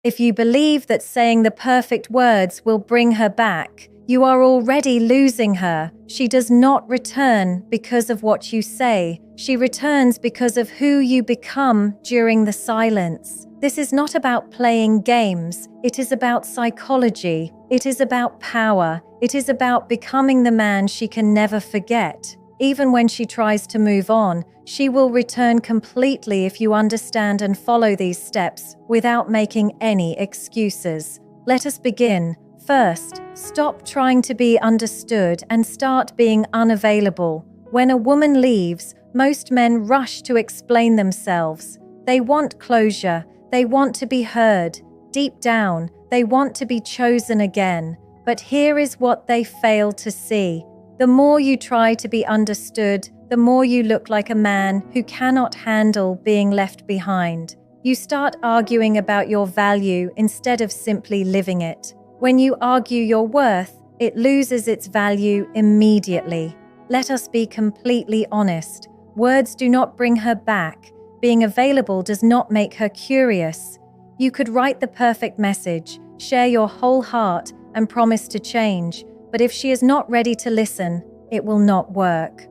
If you believe that saying the perfect words will bring her back, you are already losing her. She does not return because of what you say. She returns because of who you become during the silence. This is not about playing games. It is about psychology. It is about power. It is about becoming the man she can never forget. Even when she tries to move on, she will return completely if you understand and follow these steps without making any excuses. Let us begin. First, stop trying to be understood and start being unavailable. When a woman leaves, most men rush to explain themselves. They want closure. They want to be heard. Deep down, they want to be chosen again. But here is what they fail to see. The more you try to be understood, the more you look like a man who cannot handle being left behind. You start arguing about your value instead of simply living it. When you argue your worth, it loses its value immediately. Let us be completely honest. Words do not bring her back. Being available does not make her curious. You could write the perfect message, share your whole heart, and promise to change. But if she is not ready to listen, it will not work.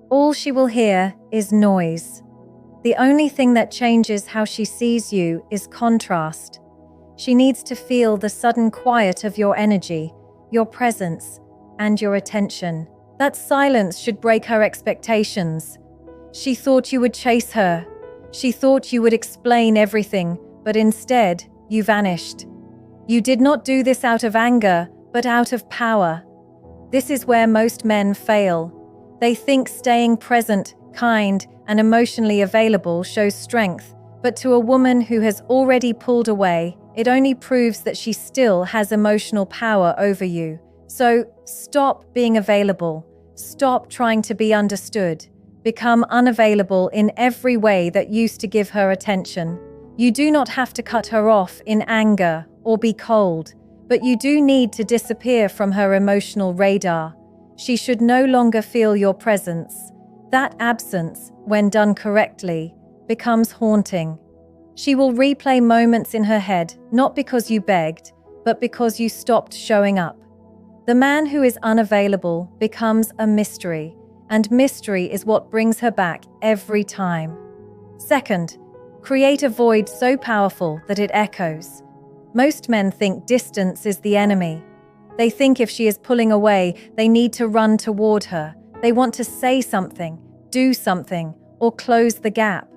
All she will hear is noise. The only thing that changes how she sees you is contrast. She needs to feel the sudden quiet of your energy, your presence, and your attention. That silence should break her expectations. She thought you would chase her. She thought you would explain everything, but instead, you vanished. You did not do this out of anger, but out of power. This is where most men fail. They think staying present, kind, and emotionally available shows strength, but to a woman who has already pulled away, it only proves that she still has emotional power over you. So stop being available. Stop trying to be understood. Become unavailable in every way that used to give her attention. You do not have to cut her off in anger or be cold, but you do need to disappear from her emotional radar. She should no longer feel your presence. That absence, when done correctly, becomes haunting. She will replay moments in her head, not because you begged, but because you stopped showing up. The man who is unavailable becomes a mystery, and mystery is what brings her back every time. Second, create a void so powerful that it echoes. Most men think distance is the enemy. They think if she is pulling away, they need to run toward her. They want to say something, do something, or close the gap.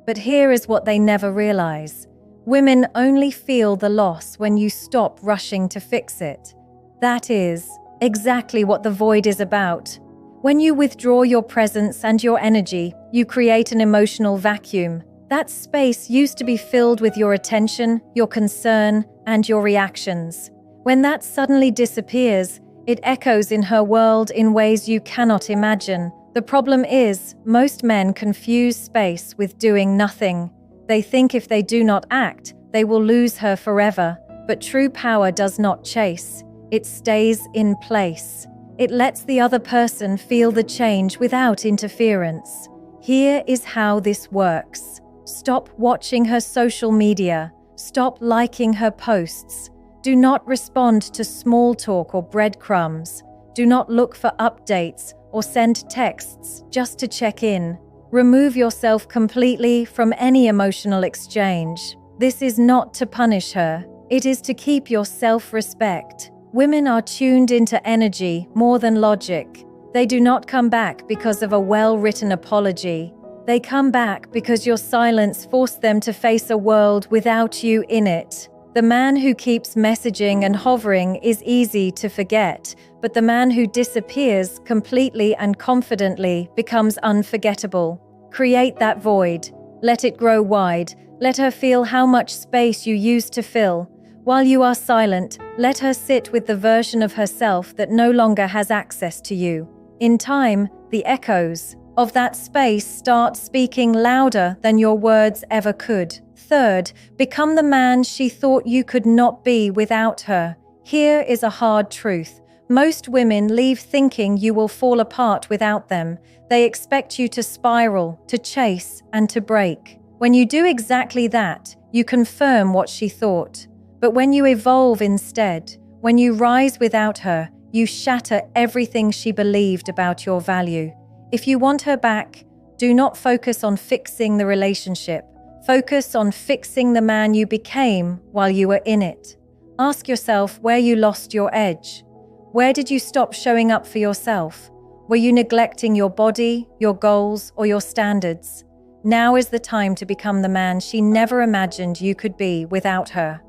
But here is what they never realize. Women only feel the loss when you stop rushing to fix it. That is exactly what the void is about. When you withdraw your presence and your energy, you create an emotional vacuum. That space used to be filled with your attention, your concern, and your reactions. When that suddenly disappears, it echoes in her world in ways you cannot imagine. The problem is, most men confuse space with doing nothing. They think if they do not act, they will lose her forever. But true power does not chase. It stays in place. It lets the other person feel the change without interference. Here is how this works. Stop watching her social media. Stop liking her posts. Do not respond to small talk or breadcrumbs. Do not look for updates or send texts just to check in. Remove yourself completely from any emotional exchange. This is not to punish her. It is to keep your self-respect. Women are tuned into energy more than logic. They do not come back because of a well-written apology. They come back because your silence forced them to face a world without you in it. The man who keeps messaging and hovering is easy to forget, but the man who disappears completely and confidently becomes unforgettable. Create that void. Let it grow wide. Let her feel how much space you used to fill. While you are silent, let her sit with the version of herself that no longer has access to you. In time, the echoes of that space start speaking louder than your words ever could. Third, become the man she thought you could not be without her. Here is a hard truth. Most women leave thinking you will fall apart without them. They expect you to spiral, to chase, and to break. When you do exactly that, You confirm what she thought. But when you evolve instead, when you rise without her, you shatter everything she believed about your value. If you want her back, do not focus on fixing the relationship. Focus on fixing the man you became while you were in it. Ask yourself where you lost your edge. Where did you stop showing up for yourself? Were you neglecting your body, your goals, or your standards? Now is the time to become the man she never imagined you could be without her.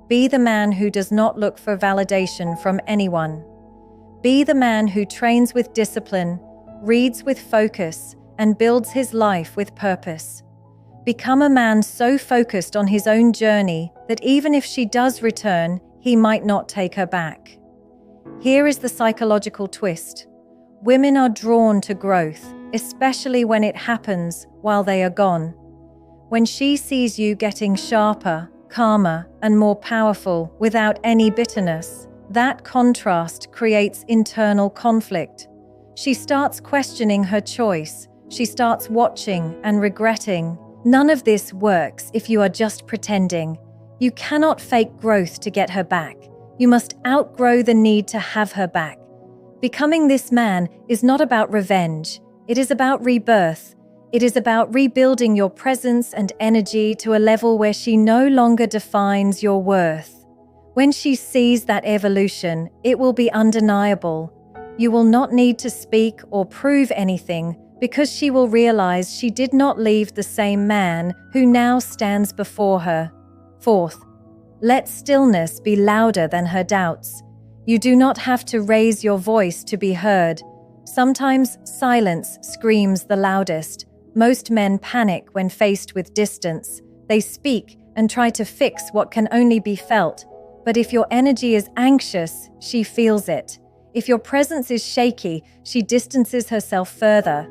Be the man who does not look for validation from anyone. Be the man who trains with discipline, reads with focus, and builds his life with purpose. Become a man so focused on his own journey that even if she does return, he might not take her back. Here is the psychological twist. Women are drawn to growth, especially when it happens while they are gone. When she sees you getting sharper, calmer, and more powerful without any bitterness, that contrast creates internal conflict. She starts questioning her choice. She starts watching and regretting. None of this works if you are just pretending. You cannot fake growth to get her back. You must outgrow the need to have her back. Becoming this man is not about revenge. It is about rebirth. It is about rebuilding your presence and energy to a level where she no longer defines your worth. When she sees that evolution, it will be undeniable. You will not need to speak or prove anything because she will realize she did not leave the same man who now stands before her. Fourth, let stillness be louder than her doubts. You do not have to raise your voice to be heard. Sometimes silence screams the loudest. Most men panic when faced with distance. They speak and try to fix what can only be felt. But if your energy is anxious, she feels it. If your presence is shaky, she distances herself further.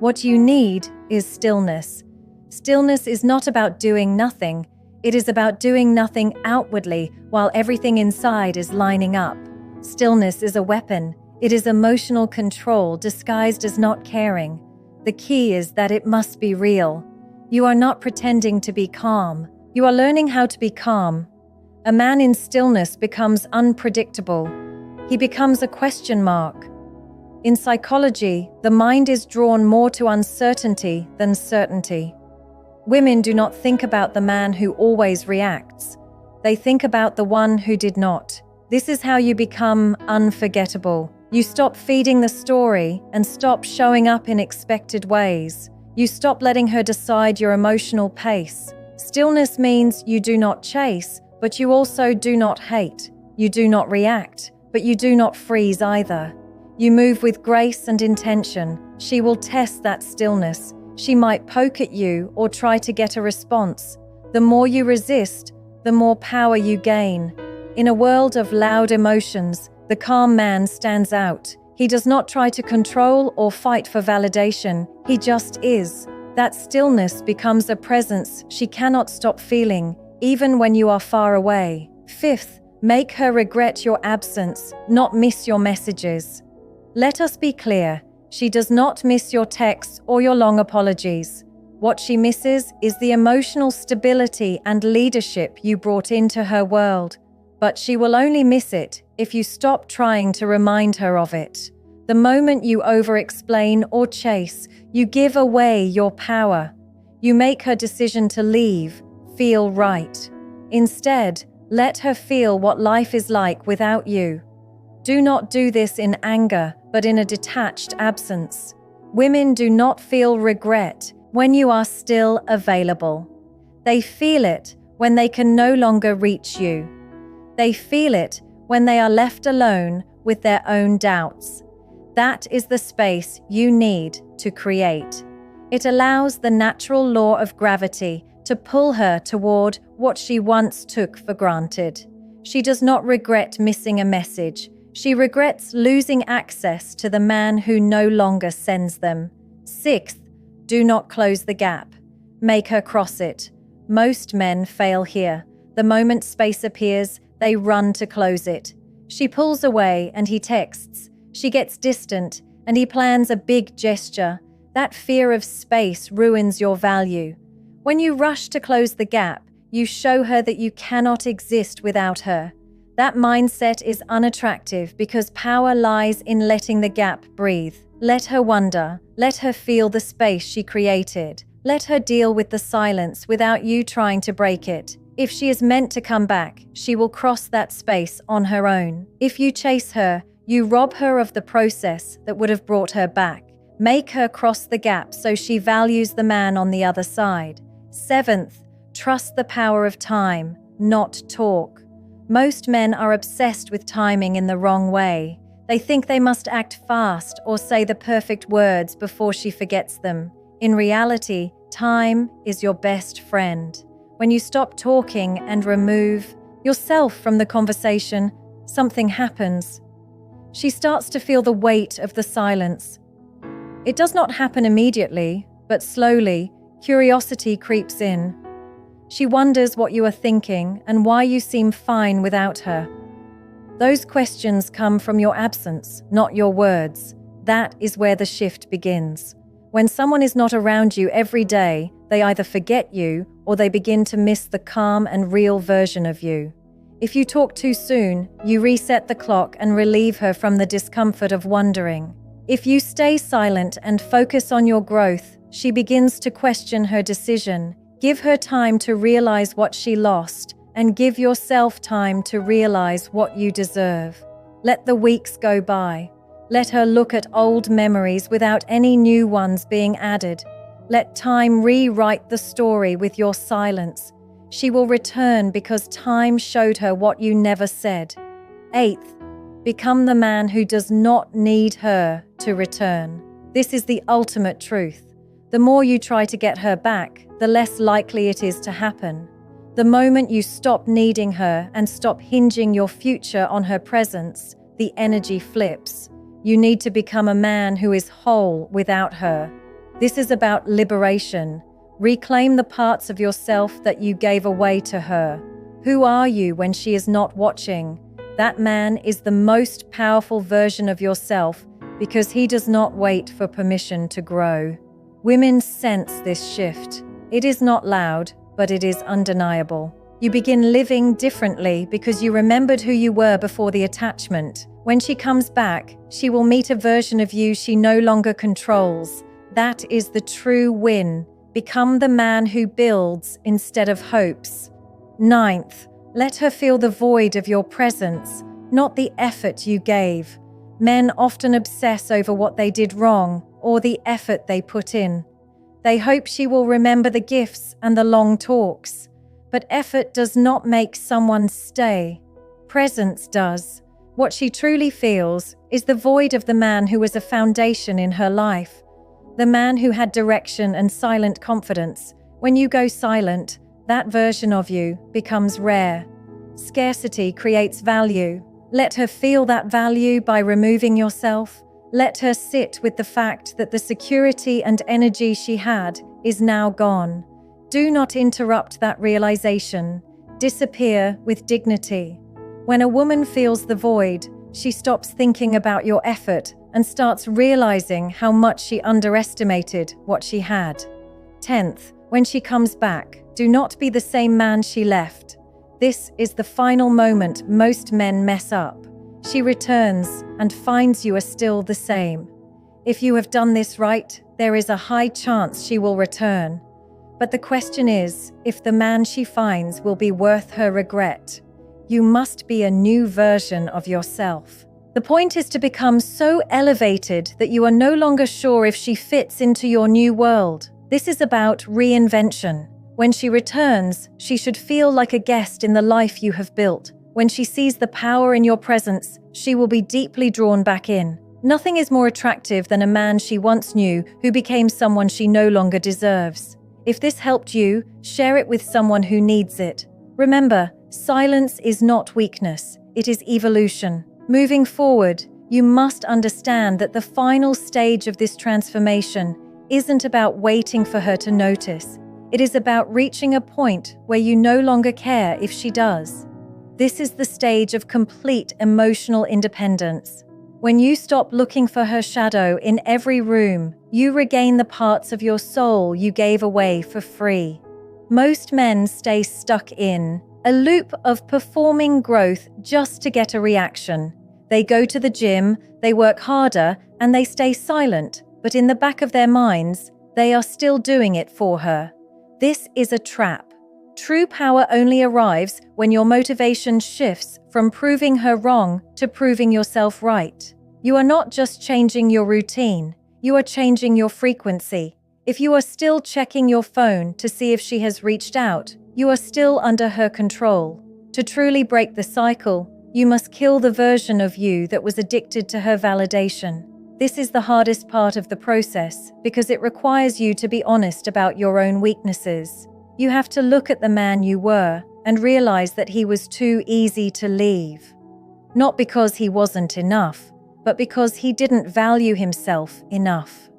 What you need is stillness. Stillness is not about doing nothing. It is about doing nothing outwardly while everything inside is lining up. Stillness is a weapon. It is emotional control disguised as not caring. The key is that it must be real. You are not pretending to be calm. You are learning how to be calm. A man in stillness becomes unpredictable. He becomes a question mark. In psychology, the mind is drawn more to uncertainty than certainty. Women do not think about the man who always reacts. They think about the one who did not. This is how you become unforgettable. You stop feeding the story and stop showing up in expected ways. You stop letting her decide your emotional pace. Stillness means you do not chase, but you also do not hate. You do not react, but you do not freeze either. You move with grace and intention. She will test that stillness. She might poke at you or try to get a response. The more you resist, the more power you gain. In a world of loud emotions, the calm man stands out. He does not try to control or fight for validation. He just is. That stillness becomes a presence she cannot stop feeling, even when you are far away. Fifth, make her regret your absence, not miss your messages. Let us be clear. She does not miss your texts or your long apologies. What she misses is the emotional stability and leadership you brought into her world. But she will only miss it if you stop trying to remind her of it. The moment you over-explain or chase, you give away your power. You make her decision to leave feel right. Instead, let her feel what life is like without you. Do not do this in anger, but in a detached absence. Women do not feel regret when you are still available. They feel it when they can no longer reach you. They feel it when they are left alone with their own doubts. That is the space you need to create. It allows the natural law of gravity to pull her toward what she once took for granted. She does not regret missing a message. She regrets losing access to the man who no longer sends them. Sixth, do not close the gap. Make her cross it. Most men fail here. The moment space appears, they run to close it. She pulls away and he texts. She gets distant and he plans a big gesture. That fear of space ruins your value. When you rush to close the gap, You show her that you cannot exist without her. That mindset is unattractive because power lies in letting the gap breathe. Let her wonder. Let her feel the space she created. Let her deal with the silence without you trying to break it. If she is meant to come back, she will cross that space on her own. If you chase her, you rob her of the process that would have brought her back. Make her cross the gap so she values the man on the other side. 7th, trust the power of time, not talk. Most men are obsessed with timing in the wrong way. They think they must act fast or say the perfect words before she forgets them. In reality, time is your best friend. When you stop talking and remove yourself from the conversation, something happens. She starts to feel the weight of the silence. It does not happen immediately, but slowly, curiosity creeps in. She wonders what you are thinking and why you seem fine without her. Those questions come from your absence, not your words. That is where the shift begins. When someone is not around you every day, they either forget you or they begin to miss the calm and real version of you. If you talk too soon, you reset the clock and relieve her from the discomfort of wondering. If you stay silent and focus on your growth, she begins to question her decision. Give her time to realize what she lost, and give yourself time to realize what you deserve. Let the weeks go by. Let her look at old memories without any new ones being added. Let time rewrite the story with your silence. She will return because time showed her what you never said. 8th, become the man who does not need her to return. This is the ultimate truth. The more you try to get her back, the less likely it is to happen. The moment you stop needing her and stop hinging your future on her presence, the energy flips. You need to become a man who is whole without her. This is about liberation. Reclaim the parts of yourself that you gave away to her. Who are you when she is not watching? That man is the most powerful version of yourself because he does not wait for permission to grow. Women sense this shift. It is not loud, but it is undeniable. You begin living differently because you remembered who you were before the attachment. When she comes back, she will meet a version of you she no longer controls. That is the true win. Become the man who builds instead of hopes. 9th, let her feel the void of your presence, not the effort you gave. Men often obsess over what they did wrong or the effort they put in. They hope she will remember the gifts and the long talks. But effort does not make someone stay. Presence does. What she truly feels is the void of the man who was a foundation in her life. The man who had direction and silent confidence. When you go silent, that version of you becomes rare. Scarcity creates value. Let her feel that value by removing yourself. Let her sit with the fact that the security and energy she had is now gone. Do not interrupt that realization. Disappear with dignity. When a woman feels the void, she stops thinking about your effort and starts realizing how much she underestimated what she had. 10th, when she comes back, do not be the same man she left. This is the final moment most men mess up. She returns and finds you are still the same. If you have done this right, there is a high chance she will return. But the question is, if the man she finds will be worth her regret. You must be a new version of yourself. The point is to become so elevated that you are no longer sure if she fits into your new world. This is about reinvention. When she returns, she should feel like a guest in the life you have built. When she sees the power in your presence, she will be deeply drawn back in. Nothing is more attractive than a man she once knew who became someone she no longer deserves. If this helped you, share it with someone who needs it. Remember, silence is not weakness, it is evolution. Moving forward, you must understand that the final stage of this transformation isn't about waiting for her to notice. It is about reaching a point where you no longer care if she does. This is the stage of complete emotional independence. When you stop looking for her shadow in every room, you regain the parts of your soul you gave away for free. Most men stay stuck in a loop of performing growth just to get a reaction. They go to the gym, they work harder, and they stay silent, but in the back of their minds, they are still doing it for her. This is a trap. True power only arrives when your motivation shifts from proving her wrong to proving yourself right. You are not just changing your routine, you are changing your frequency. If you are still checking your phone to see if she has reached out, you are still under her control. To truly break the cycle, you must kill the version of you that was addicted to her validation. This is the hardest part of the process because it requires you to be honest about your own weaknesses. You have to look at the man you were and realize that he was too easy to leave. Not because he wasn't enough, but because he didn't value himself enough.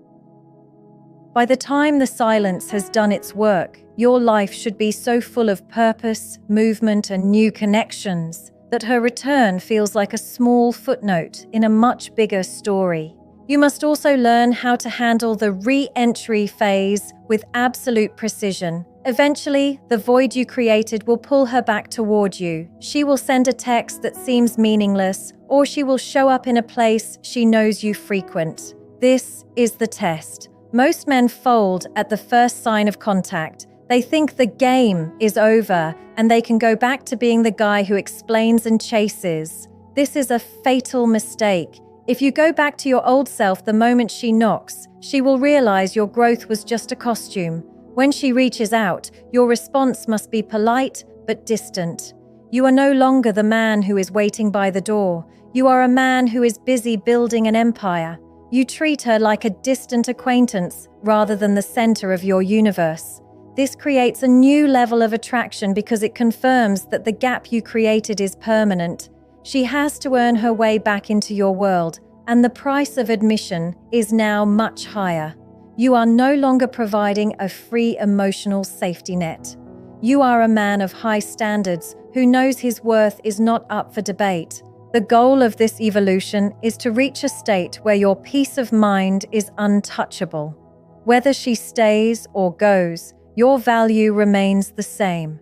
By the time the silence has done its work, your life should be so full of purpose, movement, and new connections that her return feels like a small footnote in a much bigger story. You must also learn how to handle the re-entry phase with absolute precision. Eventually, the void you created will pull her back toward you. She will send a text that seems meaningless, or she will show up in a place she knows you frequent. This is the test. Most men fold at the first sign of contact. They think the game is over and they can go back to being the guy who explains and chases. This is a fatal mistake. If you go back to your old self the moment she knocks, she will realize your growth was just a costume. When she reaches out, your response must be polite but distant. You are no longer the man who is waiting by the door. You are a man who is busy building an empire. You treat her like a distant acquaintance rather than the center of your universe. This creates a new level of attraction because it confirms that the gap you created is permanent. She has to earn her way back into your world, and the price of admission is now much higher. You are no longer providing a free emotional safety net. You are a man of high standards who knows his worth is not up for debate. The goal of this evolution is to reach a state where your peace of mind is untouchable. Whether she stays or goes, your value remains the same.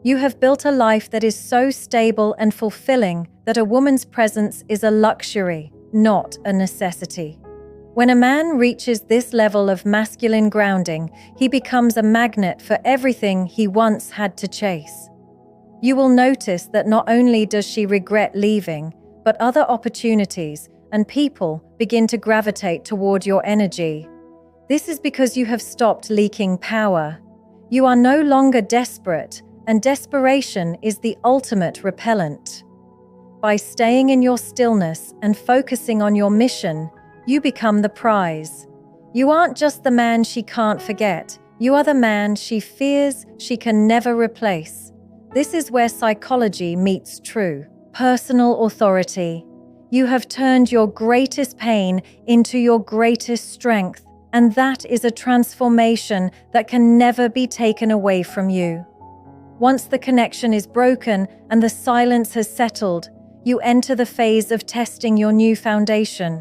You have built a life that is so stable and fulfilling that a woman's presence is a luxury, not a necessity. When a man reaches this level of masculine grounding, he becomes a magnet for everything he once had to chase. You will notice that not only does she regret leaving, but other opportunities and people begin to gravitate toward your energy. This is because you have stopped leaking power. You are no longer desperate, and desperation is the ultimate repellent. By staying in your stillness and focusing on your mission, you become the prize. You aren't just the man she can't forget. You are the man she fears she can never replace. This is where psychology meets true, personal authority. You have turned your greatest pain into your greatest strength, and that is a transformation that can never be taken away from you. Once the connection is broken and the silence has settled, you enter the phase of testing your new foundation.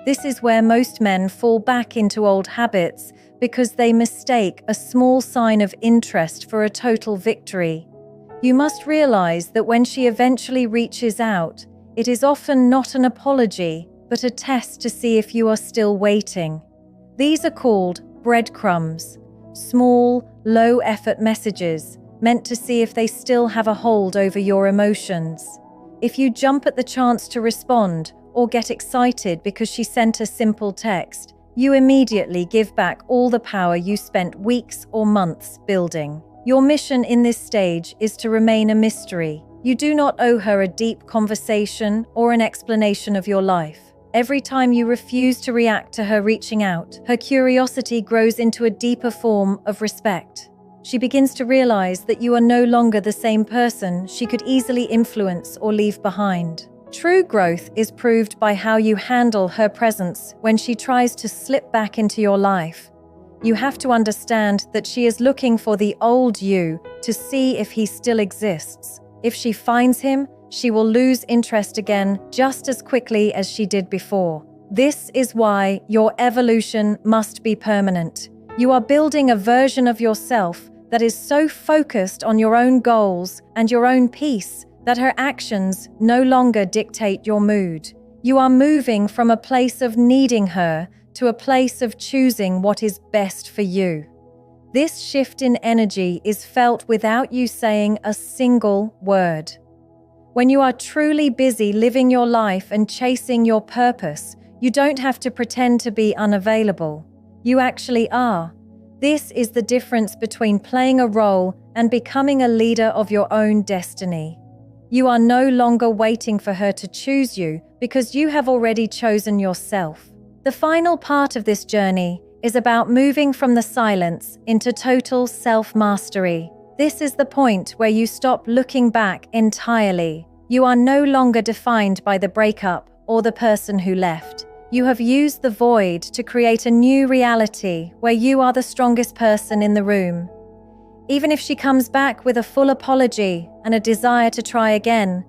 This is where most men fall back into old habits because they mistake a small sign of interest for a total victory. You must realize that when she eventually reaches out, it is often not an apology, but a test to see if you are still waiting. These are called breadcrumbs, small, low-effort messages meant to see if they still have a hold over your emotions. If you jump at the chance to respond or get excited because she sent a simple text, you immediately give back all the power you spent weeks or months building. Your mission in this stage is to remain a mystery. You do not owe her a deep conversation or an explanation of your life. Every time you refuse to react to her reaching out, her curiosity grows into a deeper form of respect. She begins to realize that you are no longer the same person she could easily influence or leave behind. True growth is proved by how you handle her presence when she tries to slip back into your life. You have to understand that she is looking for the old you to see if he still exists. If she finds him, she will lose interest again just as quickly as she did before. This is why your evolution must be permanent. You are building a version of yourself that is so focused on your own goals and your own peace that her actions no longer dictate your mood. You are moving from a place of needing her to a place of choosing what is best for you. This shift in energy is felt without you saying a single word. When you are truly busy living your life and chasing your purpose, you don't have to pretend to be unavailable. You actually are. This is the difference between playing a role and becoming a leader of your own destiny. You are no longer waiting for her to choose you because you have already chosen yourself. The final part of this journey is about moving from the silence into total self-mastery. This is the point where you stop looking back entirely. You are no longer defined by the breakup or the person who left. You have used the void to create a new reality where you are the strongest person in the room. Even if she comes back with a full apology and a desire to try again,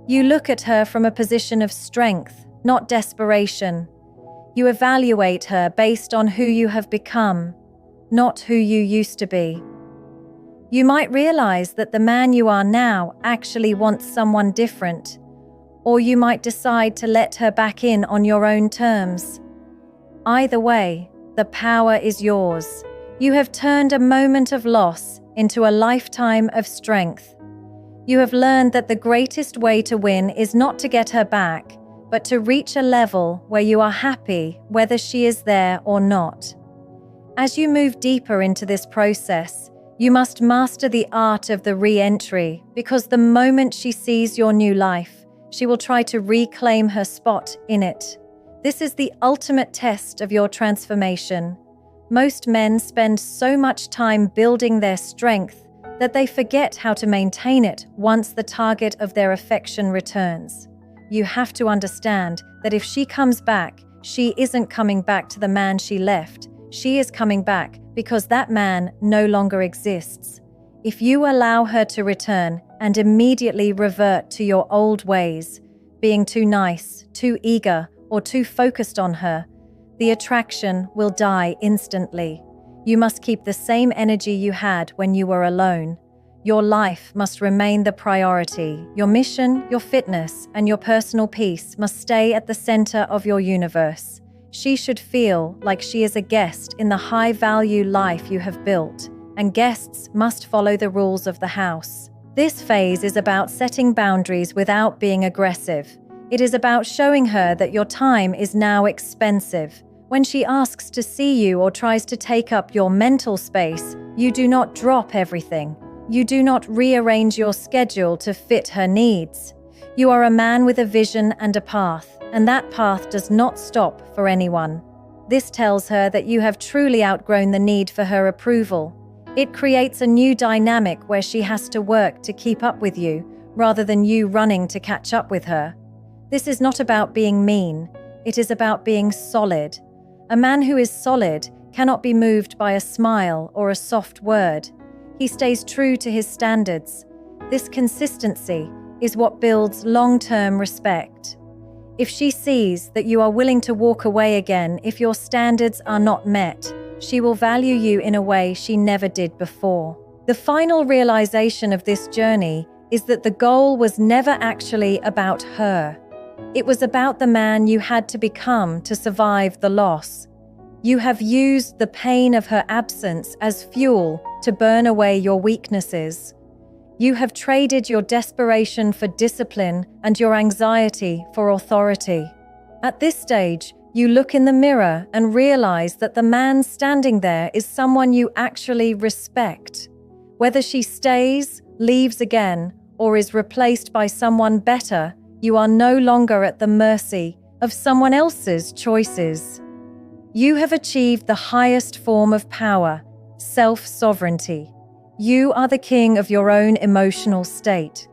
you look at her from a position of strength, not desperation. You evaluate her based on who you have become, not who you used to be. You might realize that the man you are now actually wants someone different, or you might decide to let her back in on your own terms. Either way, the power is yours. You have turned a moment of loss into a lifetime of strength. You have learned that the greatest way to win is not to get her back, but to reach a level where you are happy whether she is there or not. As you move deeper into this process, you must master the art of the re-entry, because the moment she sees your new life, she will try to reclaim her spot in it. This is the ultimate test of your transformation. Most men spend so much time building their strength that they forget how to maintain it once the target of their affection returns. You have to understand that if she comes back, she isn't coming back to the man she left. She is coming back because that man no longer exists. If you allow her to return and immediately revert to your old ways, being too nice, too eager, or too focused on her, the attraction will die instantly. You must keep the same energy you had when you were alone. Your life must remain the priority. Your mission, your fitness, and your personal peace must stay at the center of your universe. She should feel like she is a guest in the high-value life you have built, and guests must follow the rules of the house. This phase is about setting boundaries without being aggressive. It is about showing her that your time is now expensive. When she asks to see you or tries to take up your mental space, you do not drop everything. You do not rearrange your schedule to fit her needs. You are a man with a vision and a path, and that path does not stop for anyone. This tells her that you have truly outgrown the need for her approval. It creates a new dynamic where she has to work to keep up with you, rather than you running to catch up with her. This is not about being mean. It is about being solid. A man who is solid cannot be moved by a smile or a soft word. He stays true to his standards. This consistency is what builds long-term respect. If she sees that you are willing to walk away again if your standards are not met, she will value you in a way she never did before. The final realization of this journey is that the goal was never actually about her. It was about the man you had to become to survive the loss. You have used the pain of her absence as fuel to burn away your weaknesses. You have traded your desperation for discipline and your anxiety for authority. At this stage, you look in the mirror and realize that the man standing there is someone you actually respect. Whether she stays, leaves again, or is replaced by someone better, you are no longer at the mercy of someone else's choices. You have achieved the highest form of power, self-sovereignty. You are the king of your own emotional state.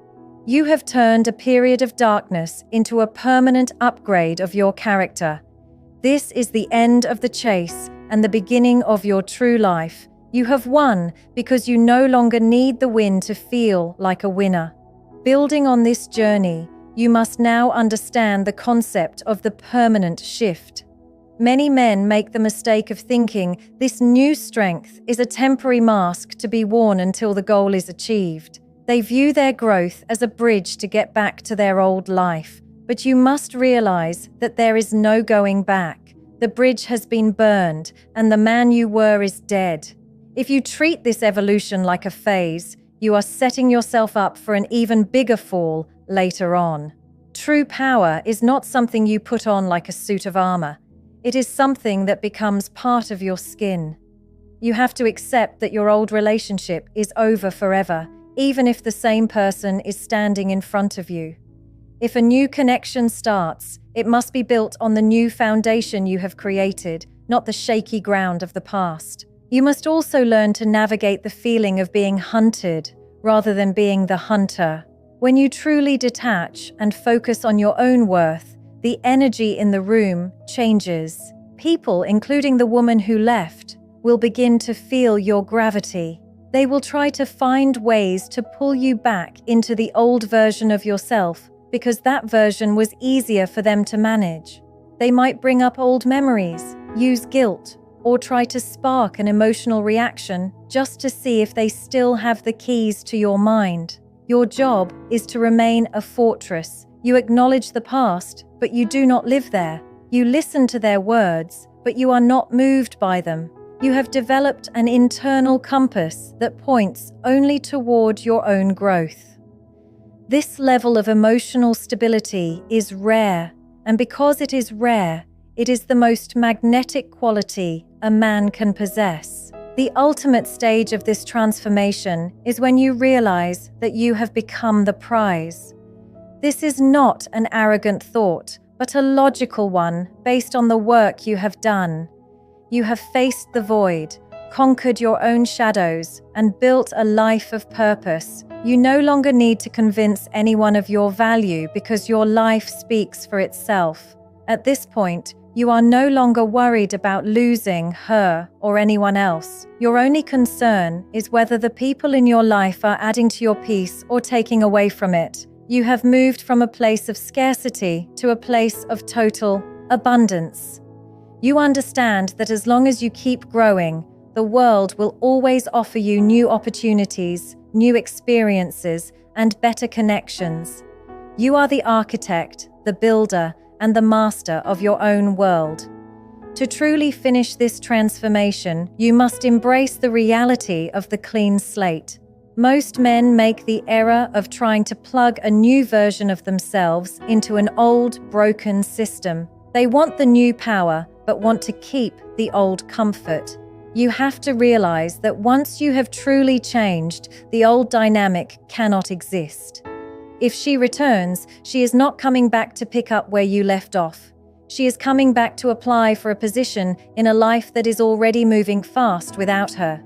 You have turned a period of darkness into a permanent upgrade of your character. This is the end of the chase and the beginning of your true life. You have won because you no longer need the win to feel like a winner. Building on this journey, you must now understand the concept of the permanent shift. Many men make the mistake of thinking this new strength is a temporary mask to be worn until the goal is achieved. They view their growth as a bridge to get back to their old life. But you must realize that there is no going back. The bridge has been burned, and the man you were is dead. If you treat this evolution like a phase, you are setting yourself up for an even bigger fall later on. True power is not something you put on like a suit of armor. It is something that becomes part of your skin. You have to accept that your old relationship is over forever, even if the same person is standing in front of you. If a new connection starts, it must be built on the new foundation you have created, not the shaky ground of the past. You must also learn to navigate the feeling of being hunted rather than being the hunter. When you truly detach and focus on your own worth, the energy in the room changes. People, including the woman who left, will begin to feel your gravity. They will try to find ways to pull you back into the old version of yourself because that version was easier for them to manage. They might bring up old memories, use guilt, or try to spark an emotional reaction just to see if they still have the keys to your mind. Your job is to remain a fortress. You acknowledge the past, but you do not live there. You listen to their words, but you are not moved by them. You have developed an internal compass that points only toward your own growth. This level of emotional stability is rare, and because it is rare, it is the most magnetic quality a man can possess. The ultimate stage of this transformation is when you realize that you have become the prize. This is not an arrogant thought, but a logical one based on the work you have done. You have faced the void, conquered your own shadows, and built a life of purpose. You no longer need to convince anyone of your value because your life speaks for itself. At this point, you are no longer worried about losing her or anyone else. Your only concern is whether the people in your life are adding to your peace or taking away from it. You have moved from a place of scarcity to a place of total abundance. You understand that as long as you keep growing, the world will always offer you new opportunities, new experiences, and better connections. You are the architect, the builder, and the master of your own world. To truly finish this transformation, you must embrace the reality of the clean slate. Most men make the error of trying to plug a new version of themselves into an old, broken system. They want the new power, but want to keep the old comfort. You have to realize that once you have truly changed, the old dynamic cannot exist. If she returns, she is not coming back to pick up where you left off. She is coming back to apply for a position in a life that is already moving fast without her.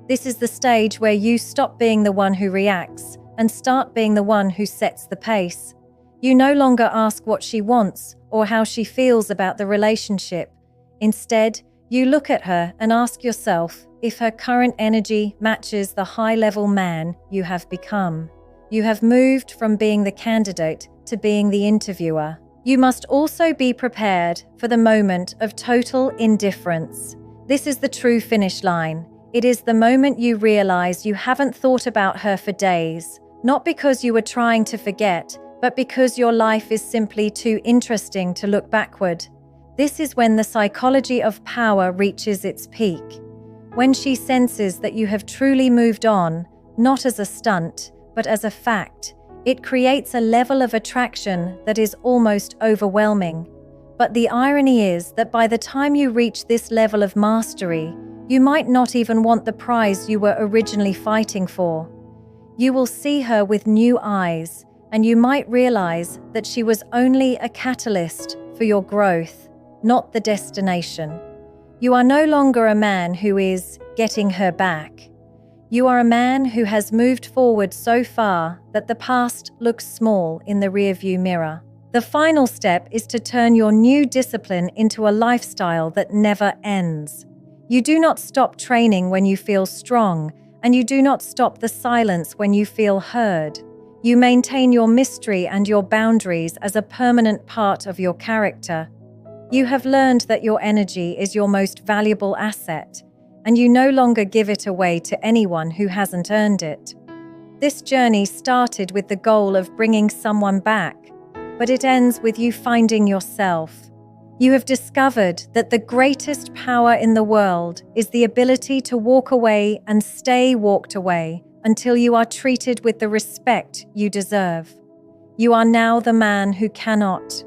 This is the stage where you stop being the one who reacts and start being the one who sets the pace. You no longer ask what she wants or how she feels about the relationship. Instead, you look at her and ask yourself if her current energy matches the high-level man you have become. You have moved from being the candidate to being the interviewer. You must also be prepared for the moment of total indifference. This is the true finish line. It is the moment you realize you haven't thought about her for days, not because you were trying to forget, but because your life is simply too interesting to look backward. This is when the psychology of power reaches its peak. When she senses that you have truly moved on, not as a stunt, but as a fact, it creates a level of attraction that is almost overwhelming. But the irony is that by the time you reach this level of mastery, you might not even want the prize you were originally fighting for. You will see her with new eyes, and you might realize that she was only a catalyst for your growth, not the destination. You are no longer a man who is getting her back. You are a man who has moved forward so far that the past looks small in the rearview mirror. The final step is to turn your new discipline into a lifestyle that never ends. You do not stop training when you feel strong, and you do not stop the silence when you feel heard. You maintain your mystery and your boundaries as a permanent part of your character. You have learned that your energy is your most valuable asset, and you no longer give it away to anyone who hasn't earned it. This journey started with the goal of bringing someone back, but it ends with you finding yourself. You have discovered that the greatest power in the world is the ability to walk away and stay walked away until you are treated with the respect you deserve. You are now the man who cannot